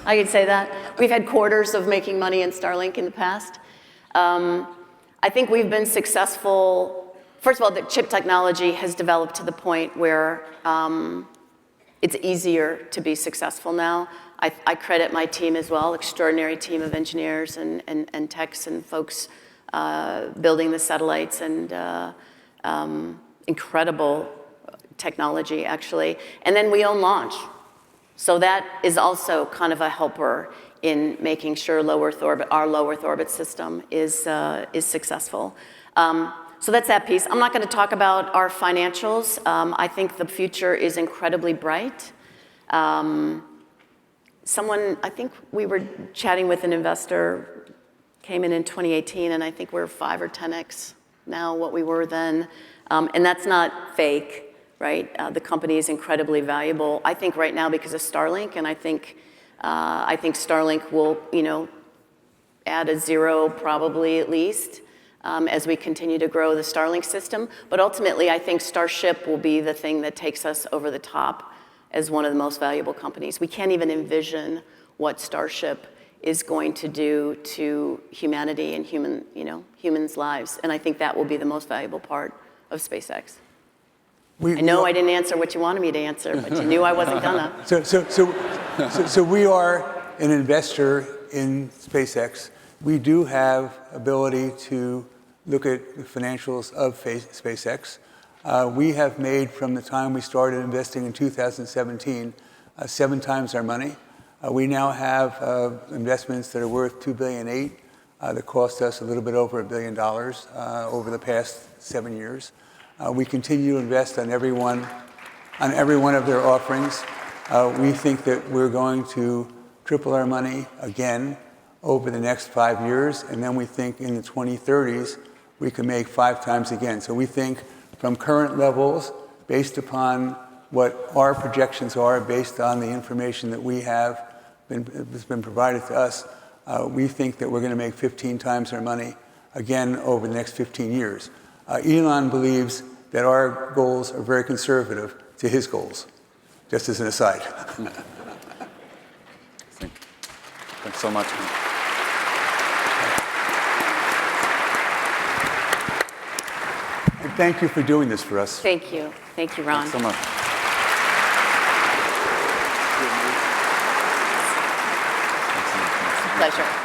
I could say that. We've had quarters of making money in Starlink in the past. I think we've been successful. First of all, the chip technology has developed to the point where it's easier to be successful now. I credit my team as well, extraordinary team of engineers and techs and folks building the satellites and incredible technology, actually. And then we own launch. So that is also kind of a helper in making sure our low Earth orbit system is successful. So that's that piece. I'm not going to talk about our financials. I think the future is incredibly bright. I think we were chatting with an investor, came in 2018, and I think we're 5 or 10x now what we were then. And that's not fake, right? The company is incredibly valuable. I think right now because of Starlink, and I think Starlink will, add a 0 probably at least. As we continue to grow the Starlink system. But ultimately, I think Starship will be the thing that takes us over the top as one of the most valuable companies. We can't even envision what Starship is going to do to humanity and humans' lives. And I think that will be the most valuable part of SpaceX. I know I didn't answer what you wanted me to answer, but you knew I wasn't gonna. So we are an investor in SpaceX. We do have ability to look at the financials of SpaceX. We have made, from the time we started investing in 2017, 7 times our money. We now have investments that are worth $2.8 billion that cost us a little bit over $1 billion over the past 7 years. We continue to invest on every one of their offerings. We think that we're going to triple our money again over the next 5 years, and then we think in the 2030s we can make 5 times again. So we think from current levels, based upon what our projections are, based on the information that we have has been provided to us, we think that we're going to make 15 times our money again over the next 15 years. Elon believes that our goals are very conservative to his goals, just as an aside. Thanks so much. And thank you for doing this for us. Thank you. Thank you, Ron. Thanks so much. It's a pleasure.